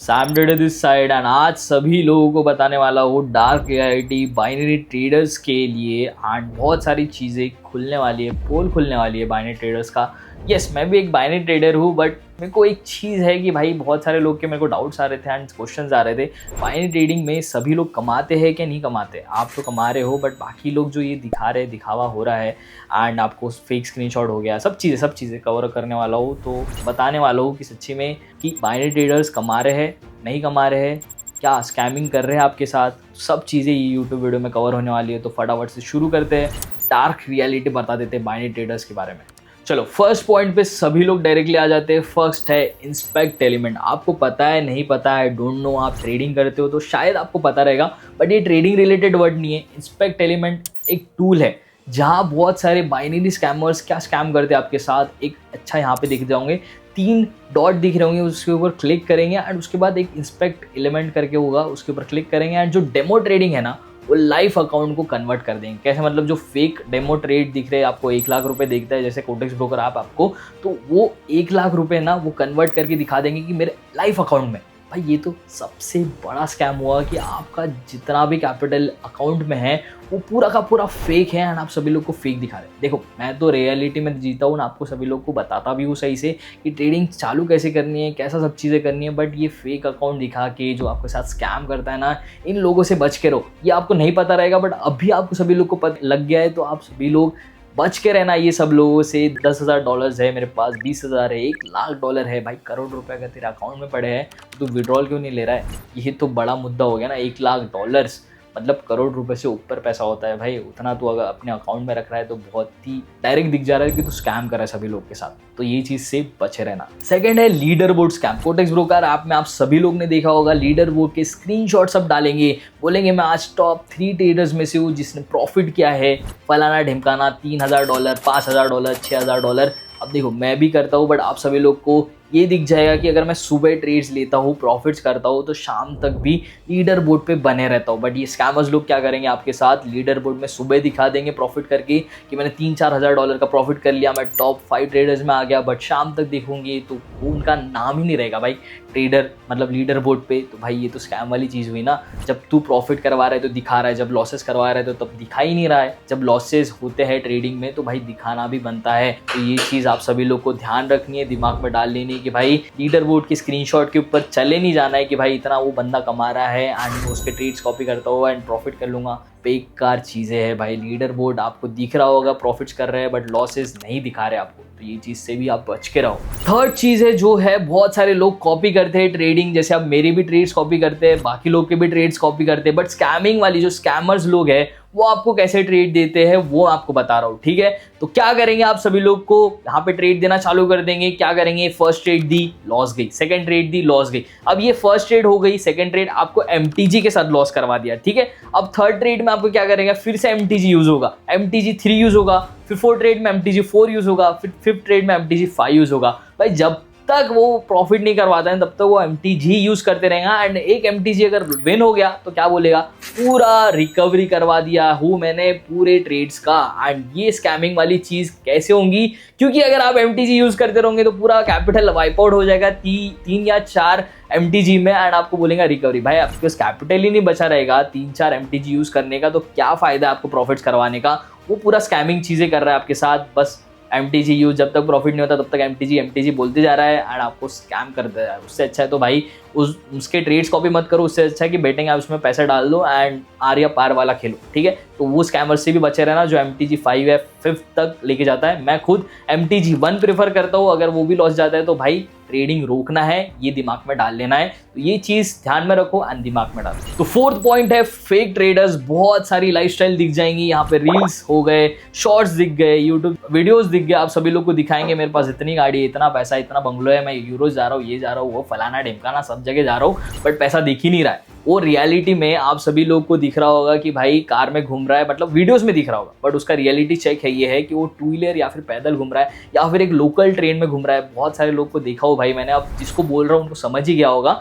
Sam dead this side and आज सभी लोगों को बताने वाला हूँ डार्क रियलिटी बाइनरी ट्रेडर्स के लिए एंड बहुत सारी चीज़ें खुलने वाली है, पोल खुलने वाली है बाइनरी ट्रेडर्स का। यस, मैं भी एक बाइनरी ट्रेडर हूँ, बट मेरे को एक चीज़ है कि भाई बहुत सारे लोग के मेरे को डाउट्स आ रहे थे एंड क्वेश्चंस आ रहे थे। बाइनरी ट्रेडिंग में सभी लोग कमाते हैं कि नहीं कमाते? आप तो कमा रहे हो, बट बाकी लोग जो ये दिखा रहे हैं, दिखावा हो रहा है एंड आपको फेक स्क्रीनशॉट हो गया, सब चीज़ें कवर करने वाला हूँ। तो बताने वाला हूँ कि सच्ची में कि बाइनरी ट्रेडर्स कमा रहे हैं, नहीं कमा रहे हैं, क्या स्कैमिंग कर रहे हैं आपके साथ, सब चीज़ें ये यूट्यूब वीडियो में कवर होने वाली है। तो फटाफट से शुरू करते हैं, डार्क रियलिटी बता देते हैं बाइनरी ट्रेडर्स के बारे में। चलो, फर्स्ट पॉइंट पे सभी लोग डायरेक्टली आ जाते हैं। फर्स्ट है इंस्पेक्ट एलिमेंट। आपको पता है नहीं पता है, डोंट नो, आप ट्रेडिंग करते हो तो शायद आपको पता रहेगा, बट ये ट्रेडिंग रिलेटेड वर्ड नहीं है। इंस्पेक्ट एलिमेंट एक टूल है जहाँ बहुत सारे बाइनरी स्कैमर्स क्या स्कैम करते हैं आपके साथ। एक अच्छा यहाँ पे दिख जाओगे, 3 डॉट दिख रहे होंगे, उसके ऊपर क्लिक करेंगे एंड उसके बाद एक इंस्पेक्ट एलिमेंट करके होगा, उसके ऊपर क्लिक करेंगे एंड जो डेमो ट्रेडिंग है ना, वो लाइव अकाउंट को कन्वर्ट कर देंगे। कैसे? मतलब जो फेक डेमो ट्रेड दिख रहे हैं आपको, 1 लाख रुपए देखता है जैसे कोटेक्स ब्रोकर आप आपको, तो वो 1 लाख रुपए ना वो कन्वर्ट करके दिखा देंगे कि मेरे लाइव अकाउंट में। भाई ये तो सबसे बड़ा स्कैम हुआ कि आपका जितना भी कैपिटल अकाउंट में है वो पूरा का पूरा फेक है एंड आप सभी लोग को फेक दिखा रहे हैं। देखो, मैं तो रियलिटी में जीता हूँ ना, आपको सभी लोग को बताता भी हूँ सही से कि ट्रेडिंग चालू कैसे करनी है, कैसा सब चीज़ें करनी है, बट ये फेक अकाउंट दिखा के जो आपके साथ स्कैम करता है ना, इन लोगों से बच के रहो। ये आपको नहीं पता रहेगा, बट अभी आपको सभी लोग को पता लग गया है, तो आप सभी लोग बच के रहना ये सब लोगों से। $10,000 है मेरे पास, 20,000 है, $1,00,000 है। भाई करोड़ रुपए अगर तेरे अकाउंट में पड़े हैं तो विड्रॉल क्यों नहीं ले रहा है? ये तो बड़ा मुद्दा हो गया ना। $1,00,000 मतलब करोड़ रुपए से ऊपर पैसा होता है भाई। उतना तो अगर अपने अकाउंट में रख रहा है तो बहुत ही डायरेक्ट दिख जा रहा है कि तू स्कैम कर रहा है सभी लोग के साथ। तो ये चीज से बचे रहना। सेकंड है लीडर बोर्ड स्कैम। कोटेक्स ब्रोकर ऐप में आप सभी लोग ने देखा होगा, लीडर बोर्ड के स्क्रीनशॉट सब डालेंगे, बोलेंगे मैं आज टॉप 3 ट्रेडर्स में से हूँ जिसने प्रॉफिट किया है, फलाना ढिमकाना, $3,000, $5,000, $6,000। अब देखो, मैं भी करता हूँ, बट आप सभी लोग को ये दिख जाएगा कि अगर मैं सुबह ट्रेड्स लेता हूँ, प्रॉफिट्स करता हूँ, तो शाम तक भी लीडर बोर्ड पे बने रहता हूँ। बट ये स्कैमर्स लोग क्या करेंगे आपके साथ, लीडर बोर्ड में सुबह दिखा देंगे प्रॉफिट करके कि मैंने $3-4 हज़ार का प्रॉफिट कर लिया, मैं टॉप 5 ट्रेडर्स में आ गया, बट शाम तक देखूंगी तो वो उनका नाम ही नहीं रहेगा भाई ट्रेडर, मतलब लीडर बोर्ड पे। तो भाई ये तो स्कैम वाली चीज़ हुई ना। जब तू प्रॉफिट करवा रहा है तो दिखा रहा है, जब लॉसेस करवा रहा है तो तब दिखा ही नहीं रहा है। जब लॉसेस होते हैं ट्रेडिंग में तो भाई दिखाना भी बनता है। तो ये चीज़ आप सभी लोग को ध्यान रखनी है, दिमाग में डाल लेनी है कि भाई लीडर बोर्ड के स्क्रीनशॉट के ऊपर चले नहीं जाना है कि भाई इतना वो बंदा कमा रहा है एंड उसके ट्रेड्स कॉपी करता हुआ एंड प्रॉफिट कर लूंगा। बेकार चीज़ें हैं भाई। लीडर बोर्ड आपको दिख रहा होगा प्रॉफिट्स कर रहे हैं, बट लॉसेस नहीं दिखा रहे आपको, तो ये चीज़ से भी आप बच के रहो। थर्ड चीज़ है जो है, बहुत सारे लोग कॉपी करते हैं ट्रेडिंग, जैसे आप मेरी भी ट्रेड्स कॉपी करते हैं, बाकी लोग के भी ट्रेड्स कॉपी करते हैं, बट स्कैमिंग वाली जो स्कैमर्स लोग हैं वो आपको कैसे ट्रेड देते हैं वो आपको बता रहा हूँ, ठीक है? तो क्या करेंगे, आप सभी लोग को यहाँ पे ट्रेड देना चालू कर देंगे। क्या करेंगे, फर्स्ट ट्रेड दी, लॉस गई, सेकंड ट्रेड दी, लॉस गई। अब ये फर्स्ट ट्रेड हो गई, सेकंड ट्रेड आपको MTG के साथ लॉस करवा दिया, ठीक है? अब थर्ड ट्रेड में आपको क्या करेंगे, फिर से MTG यूज होगा, MTG 3 यूज होगा, फिर फोर्थ ट्रेड में MTG 4 यूज होगा, फिर फिफ्थ ट्रेड में MTG 5 यूज होगा। भाई जब तक वो प्रॉफिट नहीं करवाता है तब तक वो MTG यूज करते रहेगा एंड एक MTG अगर विन हो गया तो क्या बोलेगा, पूरा रिकवरी करवा दिया हूँ मैंने पूरे ट्रेड्स का। एंड ये स्कैमिंग वाली चीज कैसे होंगी, क्योंकि अगर आप MTG यूज करते रहोगे तो पूरा कैपिटल वाइप आउट हो जाएगा 3 या 4 MTG में एंड आपको बोलेंगे रिकवरी। भाई आपके पास कैपिटल ही नहीं बचा रहेगा 3-4 MTG यूज करने का, तो क्या फायदा है आपको प्रॉफिट्स करवाने का? वो पूरा स्कैमिंग चीजें कर रहा है आपके साथ। बस MTG यूज, जब तक प्रॉफिट नहीं होता तब तक MTG बोलते जा रहा है एंड आपको स्कैम कर दे रहा है। उससे अच्छा है तो भाई उसके ट्रेड्स कॉपी मत करो, उससे अच्छा है कि बेटिंग आप उसमें पैसा डाल दो एंड आर या पार वाला खेलो, ठीक है? तो वो स्कैमर से भी बचे रहना जो MTG 5 या 5 तक लेके जाता है। मैं खुद MTG 1 प्रेफर करता हूँ, अगर वो भी लॉस जाता है तो भाई ट्रेडिंग रोकना है, ये दिमाग में डाल लेना है। तो ये चीज ध्यान में रखो एंड दिमाग में डालो। तो फोर्थ पॉइंट है फेक ट्रेडर्स। बहुत सारी लाइफस्टाइल दिख जाएंगी यहाँ पे, रील्स हो गए, शॉर्ट्स दिख गए, यूट्यूब वीडियोस दिख गए, आप सभी लोग को दिखाएंगे मेरे पास इतनी गाड़ी है, इतना पैसा, इतना बंगलो है, मैं यूरोज जा रहा हूँ, ये जा रहा हूँ, वो फलाना ढिमकाना, सब जगह जा रहा हूँ, बट पैसा दिख ही नहीं रहा है। वो रियलिटी में आप सभी लोग को दिख रहा होगा कि भाई कार में घूम रहा है, मतलब वीडियोस में दिख रहा होगा, बट उसका रियलिटी चेक है ये है कि वो टू व्हीलर या फिर पैदल घूम रहा है या फिर एक लोकल ट्रेन में घूम रहा है। बहुत सारे लोग को देखा हो भाई मैंने, अब जिसको बोल रहा हूँ उनको समझ ही गया होगा।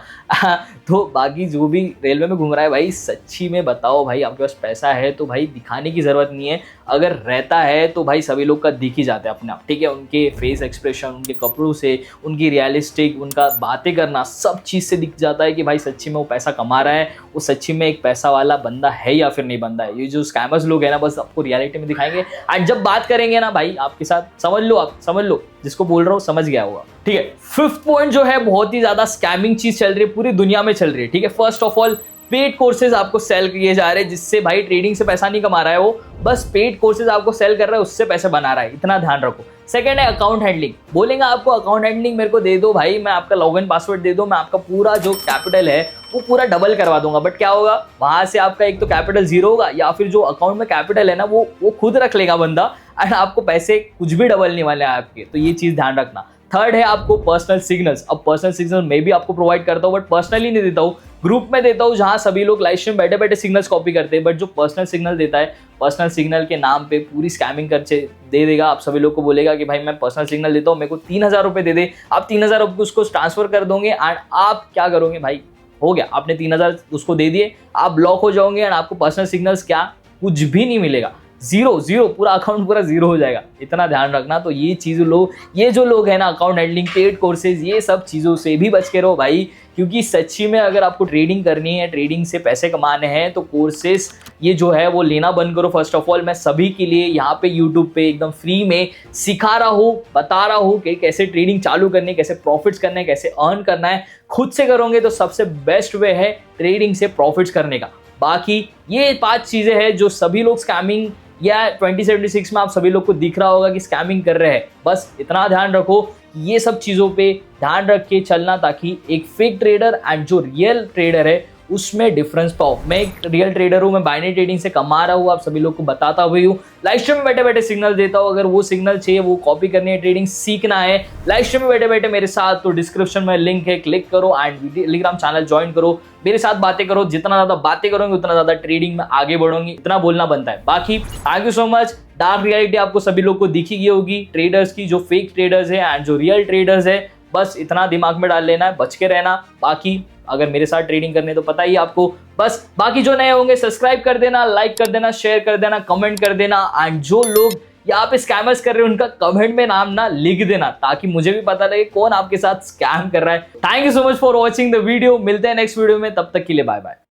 तो बाकी जो भी रेलवे में घूम रहा है भाई, सच्ची में बताओ भाई, आपके पास पैसा है तो भाई दिखाने की ज़रूरत नहीं है, अगर रहता है तो भाई सभी लोग का दिख ही जाता है अपने आप, ठीक है। उनके फेस एक्सप्रेशन, उनके कपड़ों से, उनकी रियलिस्टिक, उनका बातें करना, सब चीज़ से दिख जाता है कि भाई सच्ची में वो पैसा कमा रहा है, वो सच्ची में एक पैसा वाला बंदा है या फिर नहीं बंदा है। ये जो स्कैमर्स लोग हैं ना, बस आपको रियलिटी में दिखाएंगे एंड जब बात करेंगे ना भाई आपके साथ, समझ लो, आप समझ लो, जिसको बोल रहा हूँ समझ गया होगा, ठीक है। फिफ्थ पॉइंट जो है, बहुत ही ज्यादा स्कैमिंग चीज चल रही है, पूरी दुनिया में चल रही है, ठीक है। First of all, paid courses आपको सेल किए जा रहे हैं, जिससे भाई ट्रेडिंग से पैसा नहीं कमा रहा है वो, बस पेड कोर्सेज आपको सेल कर रहा है, उससे पैसे बना रहा है, इतना ध्यान रखो। सेकंड है अकाउंट हैंडलिंग, बोलेंगे आपको अकाउंट हैंडलिंग मेरे को दे दो भाई, मैं आपका लॉगिन पासवर्ड दे दो, मैं आपका पूरा जो कैपिटल है वो पूरा डबल करवा दूंगा, बट क्या होगा, वहां से आपका एक तो कैपिटल जीरो होगा, या फिर जो अकाउंट में कैपिटल है ना वो खुद रख लेगा बंदा, एंड आपको पैसे कुछ भी डबल नहीं वाले हैं आपके, तो ये चीज ध्यान रखना। थर्ड है आपको पर्सनल सिग्नल्स। अब पर्सनल सिग्नल मैं भी आपको प्रोवाइड करता हूँ, बट पर्सनली नहीं देता हूँ, ग्रुप में देता हूँ, जहाँ सभी लोग लाइव स्ट्रीम बैठे बैठे सिग्नल्स कॉपी करते हैं, बट जो पर्सनल सिग्नल देता है, पर्सनल सिग्नल के नाम पे पूरी स्कैमिंग कर दे देगा, आप सभी लोग को बोलेगा कि भाई मैं पर्सनल सिग्नल देता हूँ, मेरे को 3,000 रुपये दे दे, आप 3,000 रुपये उसको ट्रांसफर कर दोगे एंड आप क्या करोगे भाई, हो गया, आपने 3,000 उसको दे दिए, आप ब्लॉक हो जाओगे एंड आपको पर्सनल सिग्नल्स क्या, कुछ भी नहीं मिलेगा, जीरो, पूरा अकाउंट पूरा जीरो हो जाएगा, इतना ध्यान रखना। तो ये चीज़ लोग, ये जो लोग हैं ना, अकाउंट हैंडलिंग, पेड कोर्सेज, ये सब चीज़ों से भी बच के रहो भाई, क्योंकि सच्ची में अगर आपको ट्रेडिंग करनी है, ट्रेडिंग से पैसे कमाने हैं, तो कोर्सेज ये जो है वो लेना बंद करो। फर्स्ट ऑफ ऑल मैं सभी के लिए यहाँ पे यूट्यूब पे एकदम फ्री में सिखा रहा हूँ, बता रहा हूँ कि कैसे ट्रेडिंग चालू करनी है, कैसे प्रॉफिट्स करने हैं, कैसे अर्न करना है। खुद से करोगे तो सबसे बेस्ट वे है ट्रेडिंग से प्रॉफिट्स करने का। बाकी ये 5 चीज़ें हैं जो सभी लोग स्कैमिंग या 2076 में आप सभी लोग को दिख रहा होगा कि स्कैमिंग कर रहे हैं, बस इतना ध्यान रखो, ये सब चीज़ों पे ध्यान रख के चलना, ताकि एक फेक ट्रेडर एंड जो रियल ट्रेडर है उसमें डिफरेंस पाओ। मैं एक रियल ट्रेडर हूँ, मैं बाइनरी ट्रेडिंग से कमा रहा हूँ, आप सभी लोग को बताता हुई हूँ, लाइव स्ट्रीम में बैठे बैठे सिग्नल देता हूँ। अगर वो सिग्नल चाहिए, वो कॉपी करनी है, ट्रेडिंग सीखना है लाइव स्ट्रीम में बैठे बैठे मेरे साथ, तो डिस्क्रिप्शन में लिंक है, क्लिक करो एंड टेलीग्राम चैनल ज्वाइन करो, मेरे साथ बातें करो। जितना ज्यादा बातें करोगे उतना ज्यादा ट्रेडिंग में आगे बढ़ोगे, इतना बोलना बनता है। बाकी thank you so much. Dark reality आपको सभी लोग को दिखी गई होगी, ट्रेडर्स की, जो फेक ट्रेडर्स है एंड जो रियल ट्रेडर्स है, बस इतना दिमाग में डाल लेना है, बच के रहना। बाकी अगर मेरे साथ ट्रेडिंग करने तो पता ही आपको, बस बाकी जो नए होंगे सब्सक्राइब कर देना, लाइक कर देना, शेयर कर देना, कमेंट कर देना, एंड जो लोग यहाँ पे स्कैमर्स कर रहे हैं उनका कमेंट में नाम ना लिख देना, ताकि मुझे भी पता लगे कौन आपके साथ स्कैम कर रहा है। Thank you so much for watching the video, मिलते हैं नेक्स्ट वीडियो में, तब तक के लिए बाय बाय।